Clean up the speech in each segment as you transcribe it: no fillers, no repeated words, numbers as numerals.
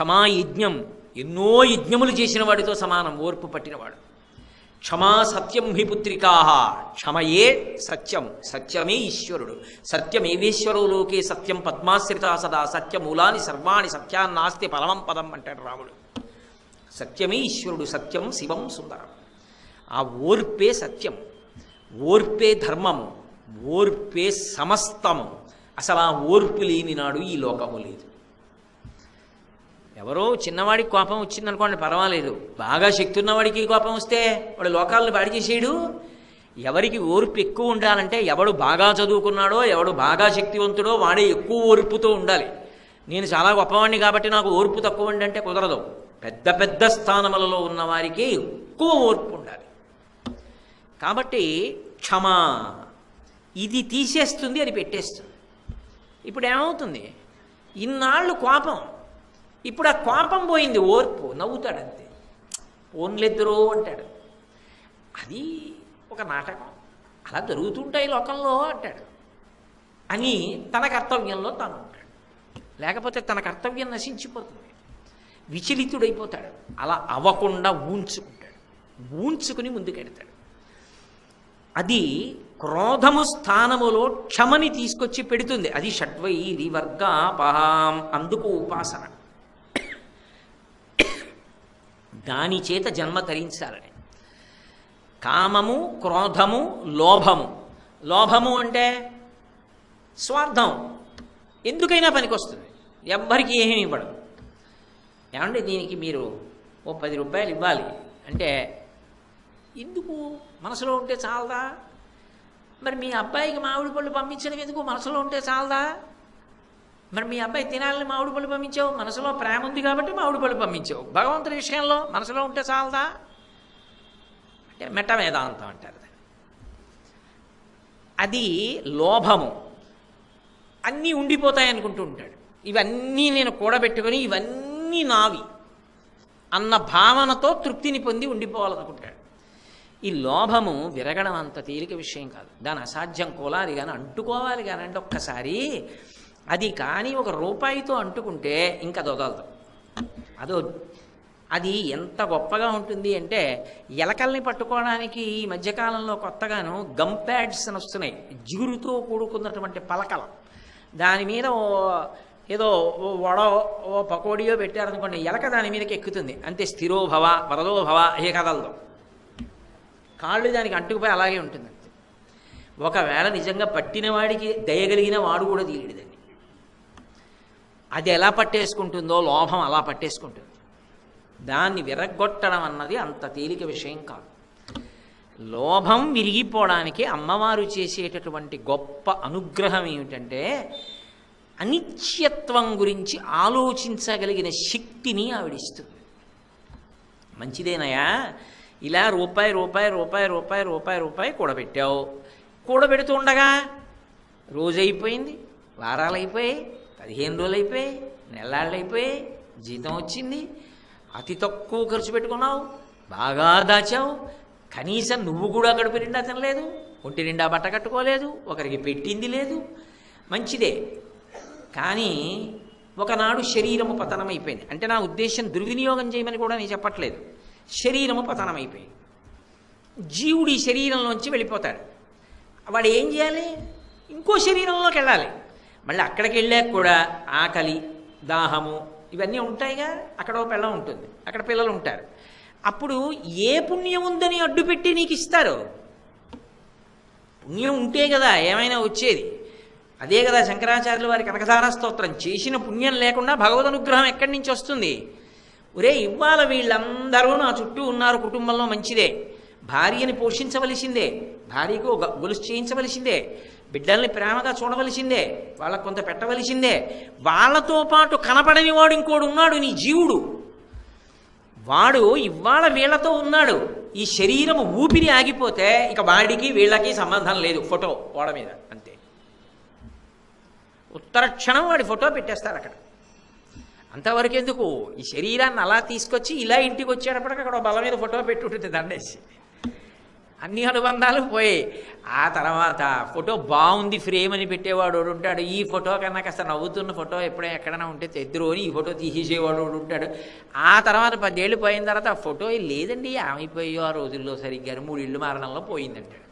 క్షమాయజ్ఞం, ఎన్నో యజ్ఞములు చేసిన వాడితో సమానం ఓర్పు పట్టినవాడు. క్షమా సత్యం హి పుత్రికా, క్షమయే సత్యం, సత్యమే ఈశ్వరుడు. సత్యమేవేశ్వరో లోకే సత్యం పద్మాశ్రిత సదా, సత్యమూలాని సర్వాణి సత్యాన్నాస్తి పరమం పదం అంటాడు రాముడు. సత్యమే ఈశ్వరుడు, సత్యం శివం సుందరం. ఆ ఓర్పే సత్యం, ఓర్పే ధర్మము, ఓర్పే సమస్తము. అసలు ఆ ఓర్పు లేని నాడు ఈ లోకము లేదు. ఎవరో చిన్నవాడికి కోపం వచ్చిందనుకోండి పర్వాలేదు, బాగా శక్తి ఉన్నవాడికి కోపం వస్తే వాడు లోకాలను పాడి చేసేయడు. ఎవరికి ఓర్పు ఎక్కువ ఉండాలంటే ఎవడు బాగా చదువుకున్నాడో, ఎవడు బాగా శక్తివంతుడో వాడే ఎక్కువ ఓర్పుతో ఉండాలి. నేను చాలా గొప్పవాడిని కాబట్టి నాకు ఓర్పు తక్కువ అంటే కుదరదు. పెద్ద పెద్ద స్థానములలో ఉన్నవారికి ఎక్కువ ఓర్పు ఉండాలి. కాబట్టి క్షమ ఇది తీసేస్తుంది, అది పెట్టేస్తుంది. ఇప్పుడు ఏమవుతుంది, ఇన్నాళ్ళు కోపం, ఇప్పుడు ఆ కోపం పోయింది, ఓర్పు, నవ్వుతాడంతే. ఓన్లెద్దరో అంటాడు. అది ఒక నాటకం, అలా జరుగుతుంటాయి లోకంలో అంటాడు అని తన కర్తవ్యంలో తాను ఉంటాడు. లేకపోతే తన కర్తవ్యం నశించిపోతుంది, విచలితుడైపోతాడు. అలా అవ్వకుండా ఊంచుకుంటాడు, ఊంచుకుని ముందుకెడతాడు. అది క్రోధము స్థానములో క్షమని తీసుకొచ్చి పెడుతుంది. అది షడ్వైరి వర్గాపహాం, అందుకు ఉపాసన. దాని చేత జన్మ తరించాలని. కామము, క్రోధము, లోభము. లోభము అంటే స్వార్థం, ఎందుకైనా పనికొస్తుంది, ఎవ్వరికి ఏమీ ఇవ్వడం. ఏమంటే దీనికి మీరు ఓ 10 రూపాయలు ఇవ్వాలి అంటే ఎందుకు, మనసులో ఉంటే చాలదా? మరి మీ అబ్బాయికి మామిడి పళ్ళు పంపించడం ఎందుకు, మనసులో ఉంటే చాలదా? మరి మీ అబ్బాయి తినాలని మామిడి పళ్ళు పంపించావు, మనసులో ప్రేమ ఉంది కాబట్టి మామిడి పళ్ళు పంపించావు. భగవంతుడి విషయంలో మనసులో ఉంటే చాలదా అంటే మెట్ట వేదాంతం అంటారు. అది లోభము. అన్నీ ఉండిపోతాయి అనుకుంటూ ఉంటాడు. ఇవన్నీ నేను కూడబెట్టుకొని ఇవన్నీ నావి అన్న భావనతో తృప్తిని పొంది ఉండిపోవాలనుకుంటాడు. ఈ లోభము విరగడం అంత తేలిక విషయం కాదు. దాని అసాధ్యం కోలాలి కానీ అంటుకోవాలి కానీ అంటే ఒక్కసారి అది కానీ ఒక రూపాయితో అంటుకుంటే ఇంకా దొదలదు. అది ఎంత గొప్పగా ఉంటుంది అంటే, ఎలకల్ని పట్టుకోవడానికి ఈ మధ్యకాలంలో కొత్తగాను గమ్ ప్యాడ్స్ అని వస్తున్నాయి, జిగురుతో కూడుకున్నటువంటి పలకలు. దాని మీద ఏదో వడో ఓ పకోడియో పెట్టారనుకోండి, ఎలక దాని మీదకి ఎక్కుతుంది అంతే. స్థిరోభవ వరదోభవ ఏ కదలదు, కాళ్ళు దానికి అంటుకుపోయి అలాగే ఉంటుంది అంతే. ఒకవేళ నిజంగా పట్టిన వాడికి దయగలిగిన వాడు కూడా తీయలేదండి. అది ఎలా పట్టేసుకుంటుందో లోభం అలా పట్టేసుకుంటుంది. దాన్ని విరగొట్టడం అన్నది అంత తేలిక విషయం కాదు. లోభం విరిగిపోవడానికి అమ్మవారు చేసేటటువంటి గొప్ప అనుగ్రహం ఏమిటంటే, అనిత్యత్వం గురించి ఆలోచించగలిగిన శక్తిని ఆవిడిస్తుంది. మంచిదేనయా, ఇలా రూపాయి రూపాయి రూపాయి రూపాయి రూపాయి రూపాయి కూడబెట్టావు, కూడబెడుతూ ఉండగా రోజు అయిపోయింది, వారాలు అయిపోయాయి, 15 రోజులు అయిపోయాయి, నెలాళ్ళు అయిపోయాయి, జీతం వచ్చింది, అతి తక్కువ ఖర్చు పెట్టుకున్నావు, బాగా దాచావు, కనీసం నువ్వు కూడా కడుపు నిండా తినలేదు, ఒంటి నిండా బట్ట కట్టుకోలేదు, ఒకరికి పెట్టింది లేదు. మంచిదే, కానీ ఒకనాడు శరీరము పతనమైపోయింది. అంటే నా ఉద్దేశం దుర్వినియోగం చేయమని కూడా నేను చెప్పట్లేదు. శరీరము పతనమైపోయింది, జీవుడు ఈ శరీరంలోంచి వెళ్ళిపోతాడు. వాడు ఏం చేయాలి, ఇంకో శరీరంలోకి వెళ్ళాలి. మళ్ళీ అక్కడికి వెళ్ళాక కూడా ఆకలి, దాహము ఇవన్నీ ఉంటాయిగా. అక్కడ ఒక పిల్ల ఉంటుంది, అక్కడ పిల్లలు ఉంటారు. అప్పుడు ఏ పుణ్యం ఉందని అడ్డుపెట్టి నీకు ఇస్తారు? పుణ్యం ఉంటే కదా ఏమైనా వచ్చేది. అదే కదా శంకరాచార్యుల వారి కనకధారా స్తోత్రం, చేసిన పుణ్యం లేకుండా భగవద్ అనుగ్రహం ఎక్కడి నుంచి వస్తుంది? ఒరే, ఇవాళ వీళ్ళందరూ నా చుట్టూ ఉన్నారు, కుటుంబంలో మంచిదే, భార్యని పోషించవలసిందే, భార్యకు గొలుసు చేయించవలసిందే, బిడ్డల్ని ప్రేమగా చూడవలసిందే, వాళ్ళకు కొంత పెట్టవలసిందే. వాళ్ళతో పాటు కనపడని వాడు ఇంకోడు ఉన్నాడు, నీ జీవుడు. వాడు ఇవాళ వీళ్ళతో ఉన్నాడు. ఈ శరీరము ఊపిరి ఆగిపోతే ఇక వాడికి వీళ్ళకి సంబంధం లేదు. ఫోటో ఓడ మీద అంతే, ఉత్తర క్షణం వాడి ఫోటో పెట్టేస్తారు అక్కడ. అంతవరకు ఎందుకు, ఈ శరీరాన్ని అలా తీసుకొచ్చి ఇలా ఇంటికి వచ్చేటప్పటికి అక్కడ బల మీద ఫోటో పెట్టి ఉంటుంది దండేసి. అన్ని అనుబంధాలు పోయాయి. ఆ తర్వాత ఫోటో బాగుంది ఫ్రేమ్ అని పెట్టేవాడు ఉంటాడు. ఈ ఫోటో కన్నా కాస్త నవ్వుతున్న ఫోటో ఎప్పుడైనా ఎక్కడైనా ఉంటే తెద్దురు అని ఈ ఫోటో తీసేసేవాడు ఉంటాడు. ఆ తర్వాత 10 ఏళ్ళు పోయిన తర్వాత ఆ ఫోటో లేదండి ఆమెపోయో ఆ రోజుల్లో సరిగ్గా 3 ఇళ్ళు మారణంలో పోయిందంటాడు.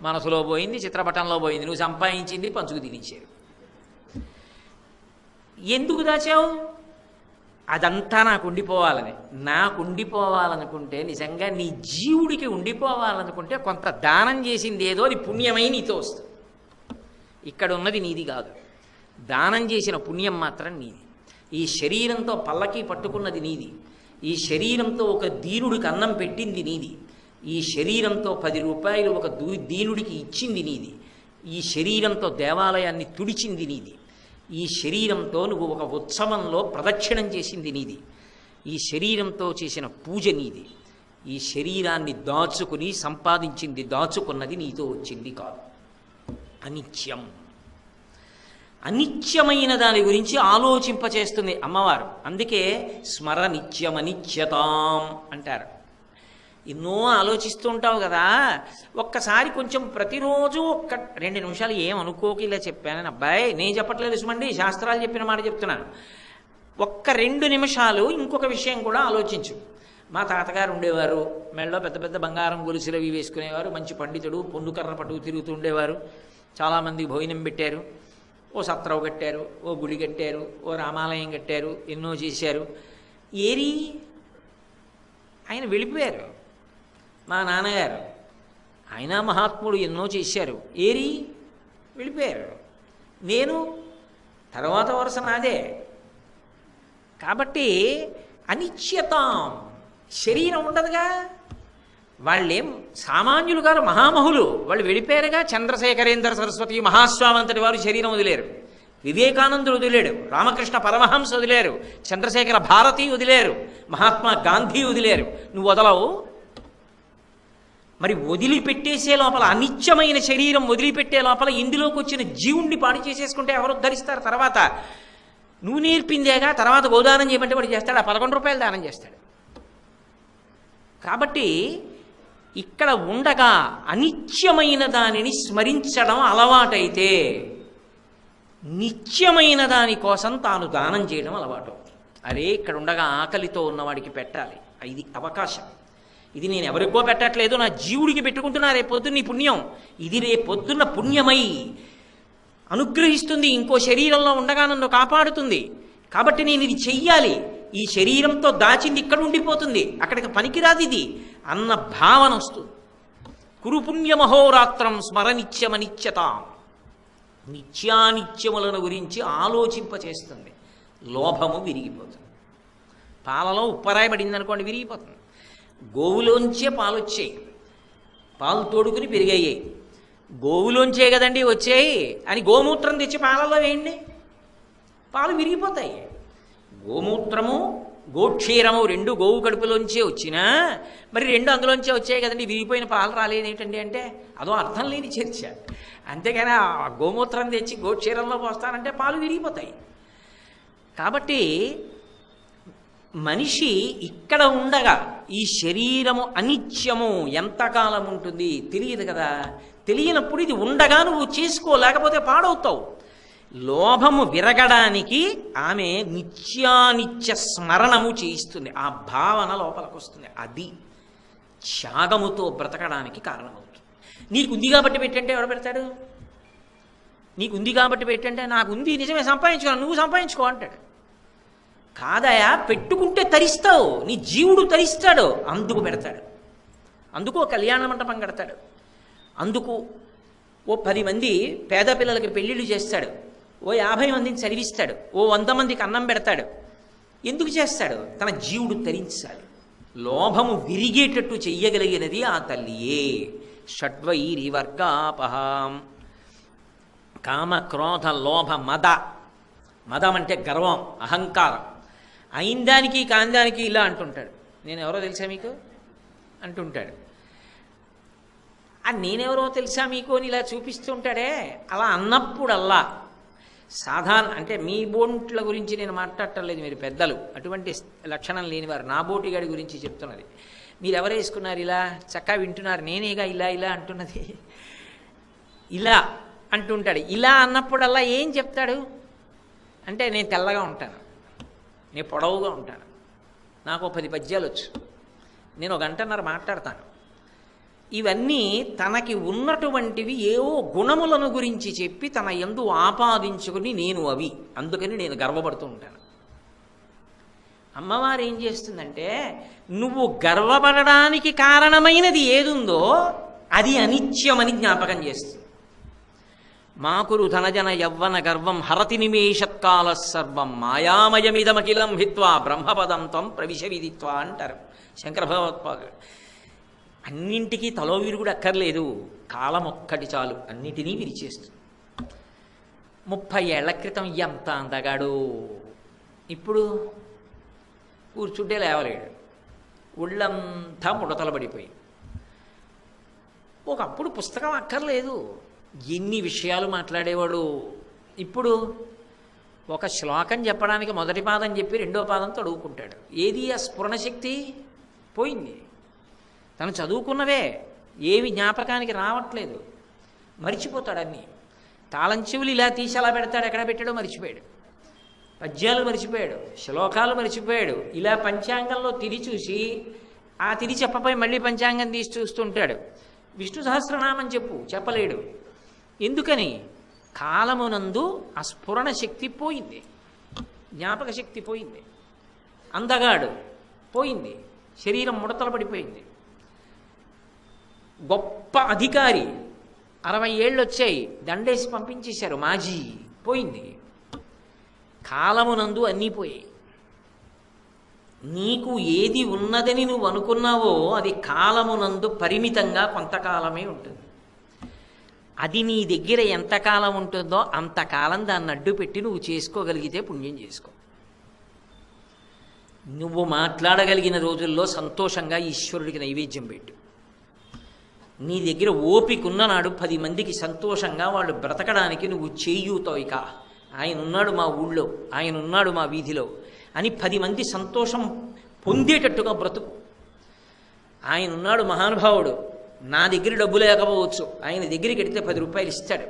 మనసులో పోయింది, చిత్రపటంలో పోయింది, నువ్వు సంపాదించింది పంచుకు తినిచ్చారు. ఎందుకు దాచావు? అదంతా నాకు ఉండిపోవాలనుకుంటే నిజంగా నీ జీవుడికి ఉండిపోవాలనుకుంటే కొంత దానం చేసింది ఏదో అది పుణ్యమై నీతో వస్తుంది. ఇక్కడ ఉన్నది నీది కాదు, దానం చేసిన పుణ్యం మాత్రం నీది. ఈ శరీరంతో పల్లకి పట్టుకున్నది నీది, ఈ శరీరంతో ఒక దీనుడికి అన్నం పెట్టింది నీది, ఈ శరీరంతో 10 రూపాయలు ఒక దీనుడికి ఇచ్చింది నీది, ఈ శరీరంతో దేవాలయాన్ని తుడిచింది నీది, ఈ శరీరంతో నువ్వు ఒక ఉత్సవంలో ప్రదక్షిణం చేసింది నీది, ఈ శరీరంతో చేసిన పూజ నీది. ఈ శరీరాన్ని దాచుకుని సంపాదించింది దాచుకున్నది నీతో వచ్చింది కాదు. అనిత్యం, అనిత్యమైన దాని గురించి ఆలోచింపచేస్తుంది అమ్మవారు. అందుకే స్మర నిత్యమనిత్యతాం అంటారు. ఎన్నో ఆలోచిస్తూ ఉంటావు కదా, ఒక్కసారి కొంచెం ప్రతిరోజు 2 నిమిషాలు ఏమనుకోకి ఇలా చెప్పానని అబ్బాయి నేను చెప్పట్లేదు సుమండి, శాస్త్రాలు చెప్పిన మాట చెప్తున్నాను. 2 నిమిషాలు ఇంకొక విషయం కూడా ఆలోచించు. మా తాతగారు ఉండేవారు, మెడలో పెద్ద పెద్ద బంగారం గొలుసులు అవి వేసుకునేవారు, మంచి పండితుడు, పొందుకర్ర పట్టుకు తిరుగుతూ ఉండేవారు, చాలామందికి భోజనం పెట్టారు, ఓ సత్రవు కట్టారు, ఓ గుడి కట్టారు, ఓ రామాలయం కట్టారు, ఎన్నో చేశారు. ఏరి ఆయన వెళ్ళిపోయారు. మా నాన్నగారు ఆయన మహాత్ముడు, ఎన్నో చేశారు, ఏరి వెళ్ళిపోయారు. నేను తర్వాత వరుస నాదే. కాబట్టి అనిశ్చితాం, శరీరం ఉండదుగా. వాళ్ళేం సామాన్యులు గారు, మహామహులు, వాళ్ళు వెళ్ళిపోయారుగా. చంద్రశేఖరేంద్ర సరస్వతి మహాస్వామంతటి వారు శరీరం వదిలేరు, వివేకానందుడు వదిలేడు, రామకృష్ణ పరమహంస వదిలేరు, చంద్రశేఖర భారతి వదిలేరు, మహాత్మా గాంధీ వదిలేరు. నువ్వు వదలవు. మరి వదిలిపెట్టేసే లోపల, అనిత్యమైన శరీరం వదిలిపెట్టే లోపల ఇందులోకి వచ్చిన జీవుణ్ణి పాడు చేసేసుకుంటే ఎవరు ఉద్ధరిస్తారు? తర్వాత నువ్వు నేర్పిందేగా. తర్వాత గోదానం చేయమంటే వాడు చేస్తాడు, ఆ 11 రూపాయలు దానం చేస్తాడు. కాబట్టి ఇక్కడ ఉండగా అనిత్యమైన దానిని స్మరించడం అలవాటైతే నిత్యమైన దానికోసం తాను దానం చేయడం అలవాటు. అరే ఇక్కడ ఉండగా ఆకలితో ఉన్నవాడికి పెట్టాలి, ఇది అవకాశం. ఇది నేను ఎవరికో పెట్టట్లేదు, నా జీవుడికి పెట్టుకుంటున్నా. రేపొద్దున్న నీ పుణ్యం ఇది, రేపొద్దున్న పుణ్యమై అనుగ్రహిస్తుంది, ఇంకో శరీరంలో ఉండగా నన్ను కాపాడుతుంది. కాబట్టి నేను ఇది చెయ్యాలి. ఈ శరీరంతో దాచింది ఇక్కడ ఉండిపోతుంది, అక్కడికి పనికిరాదు ఇది అన్న భావన వస్తుంది. కురుపుణ్యమహోరాత్రం స్మరనిత్యమనిత్యతాం, నిత్యానిత్యములను గురించి ఆలోచింపచేస్తుంది. లోభము విరిగిపోతుంది. పాలలో ఉప్పరాయి పడింది అనుకోండి, విరిగిపోతుంది. గోవులోంచే పాలు వచ్చాయి, పాలు తోడుకుని పెరిగాయి. గోవులోంచే కదండి వచ్చాయి అని గోమూత్రం తెచ్చి పాలలో వేయండి, పాలు విరిగిపోతాయి. గోమూత్రము గోక్షీరము 2 గోవు కడుపులోంచే వచ్చినా మరి 2 అందులోంచే వచ్చాయి కదండి, విరిగిపోయిన పాలు రాలేదేంటండి అంటే అదో అర్థం లేని చర్చ. అంతేగాని ఆ గోమూత్రం తెచ్చి గోక్షీరంలో పోస్తానంటే పాలు విరిగిపోతాయి. కాబట్టి మనిషి ఇక్కడ ఉండగా ఈ శరీరము అనిత్యము, ఎంతకాలం ఉంటుంది తెలియదు కదా. తెలియనప్పుడు ఇది ఉండగా నువ్వు చేసుకో, లేకపోతే పాడవుతావు. లోభము విరగడానికి ఆమె నిత్యానిత్య స్మరణము చేయిస్తుంది, ఆ భావన లోపలికి వస్తుంది. అది త్యాగముతో బ్రతకడానికి కారణమవుతుంది. నీకు ఉంది కాబట్టి పెట్టంటే ఎవరు పెడతాడు? నీకు ఉంది కాబట్టి పెట్టంటే నాకు ఉంది నిజమే సంపాదించుకో, నువ్వు సంపాదించుకో అంటాడు. కాదయా, పెట్టుకుంటే తరిస్తావు, నీ జీవుడు తరిస్తాడు, అందుకు పెడతాడు. అందుకు కళ్యాణ మంటపం కడతాడు, అందుకు ఓ 10 మంది పేద పిల్లలకి పెళ్ళిళ్ళు చేస్తాడు, ఓ 50 మందిని చదివిస్తాడు, ఓ 100 మందికి అన్నం పెడతాడు. ఎందుకు చేస్తాడు? తన జీవుడు తరించాలి. లోభము విరిగేటట్టు చెయ్యగలిగినది ఆ తల్లియే. షడ్వైరివర్గాపహాం, కామ క్రోధ లోభ మద. మదం అంటే గర్వం, అహంకారం. అయిందానికి కాందానికి ఇలా అంటుంటాడు. నేను ఎవరో తెలుసా మీకు అంటుంటాడు. నేనెవరో తెలుసా మీకు అని ఇలా చూపిస్తుంటాడే. అలా అన్నప్పుడల్లా సాధారణ, అంటే మీ బోట్ల గురించి నేను మాట్లాడటం లేదు, మీరు పెద్దలు, అటువంటి లక్షణం లేనివారు, నా బోటిగాడి గురించి చెప్తున్నది. మీరెవరు వేసుకున్నారు ఇలా చక్కగా వింటున్నారు, నేనేగా ఇలా ఇలా అంటున్నది, ఇలా అంటుంటాడు. ఇలా అన్నప్పుడల్లా ఏం చెప్తాడు అంటే, నేను తెల్లగా ఉంటాను, నేను పొడవుగా ఉంటాను, నాకు 10 పద్యాలు వచ్చు, నేను 1 గంటన్నర మాట్లాడతాను. ఇవన్నీ తనకి ఉన్నటువంటివి ఏవో గుణములను గురించి చెప్పి తన యందు ఆపాదించుకుని నేను అవి, అందుకని నేను గర్వపడుతూ ఉంటాను. అమ్మవారు ఏం చేస్తుందంటే, నువ్వు గర్వపడడానికి కారణమైనది ఏదుందో అది అనిత్యమని జ్ఞాపకం చేస్తుంది. మాకురు ధనజన యవ్వన గర్వం హరతి నిమేషత్కాల సర్వం మాయామయమిదమఖిలం హిత్వా బ్రహ్మపదం త్వం ప్రవిశ విదిత్వా అంటారు శంకర భగవత్పాదుడు. అన్నింటికీ తలో విరుగుడు అక్కర్లేదు, కాలం ఒక్కటి చాలు అన్నిటినీ విరిచేస్తుంది. 30 ఏళ్ల క్రితం ఎంత అందగాడు, ఇప్పుడు కూర్చుంటే లేవలేడు, ఒళ్ళంతా ముడతలు పడిపోయి. ఒకప్పుడు పుస్తకం అక్కర్లేదు, ఎన్ని విషయాలు మాట్లాడేవాడు. ఇప్పుడు ఒక శ్లోకం చెప్పడానికి మొదటి పాదం చెప్పి 2వ పాదం తడువుకుంటాడు. ఏది ఆ స్ఫురణ శక్తి పోయింది. తను చదువుకున్నవే ఏవి జ్ఞాపకానికి రావట్లేదు, మరిచిపోతాడు అన్నీ. తాళం చెవులు ఇలా తీసి అలా పెడతాడు, ఎక్కడ పెట్టాడో మరిచిపోయాడు, పద్యాలు మరిచిపోయాడు, శ్లోకాలు మరిచిపోయాడు. ఇలా పంచాంగంలో తిరిగి చూసి ఆ తిరిగి చెప్పపోయి మళ్ళీ పంచాంగం తీసి చూస్తుంటాడు. విష్ణు సహస్రనామం చెప్పలేడు. ఎందుకని? కాలమునందు ఆ స్ఫురణ శక్తి పోయింది, జ్ఞాపక శక్తి పోయింది, అందగాడు పోయింది, శరీరం ముడతలు పడిపోయింది. గొప్ప అధికారి 60 ఏళ్ళు వచ్చాయి, దండేసి పంపించేశారు, మాజీ పోయింది. కాలమునందు అన్నీ పోయాయి. నీకు ఏది ఉన్నదని నువ్వు అనుకున్నావో అది కాలమునందు పరిమితంగా కొంతకాలమే ఉంటుంది. అది నీ దగ్గర ఎంతకాలం ఉంటుందో అంతకాలం దాన్ని అడ్డు పెట్టి నువ్వు చేసుకోగలిగితే పుణ్యం చేసుకో. నువ్వు మాట్లాడగలిగిన రోజుల్లో సంతోషంగా ఈశ్వరుడికి నైవేద్యం పెట్టు. నీ దగ్గర ఓపిక ఉన్ననాడు 10 మందికి సంతోషంగా వాళ్ళు బ్రతకడానికి నువ్వు చేయూతావు. ఇక ఆయన ఉన్నాడు మా ఊళ్ళో, ఆయన ఉన్నాడు మా వీధిలో అని 10 మంది సంతోషం పొందేటట్టుగా బ్రతుకు. ఆయన ఉన్నాడు మహానుభావుడు, నా దగ్గర డబ్బు లేకపోవచ్చు, ఆయన దగ్గరికి వెడితే 10 రూపాయలు ఇస్తాడు.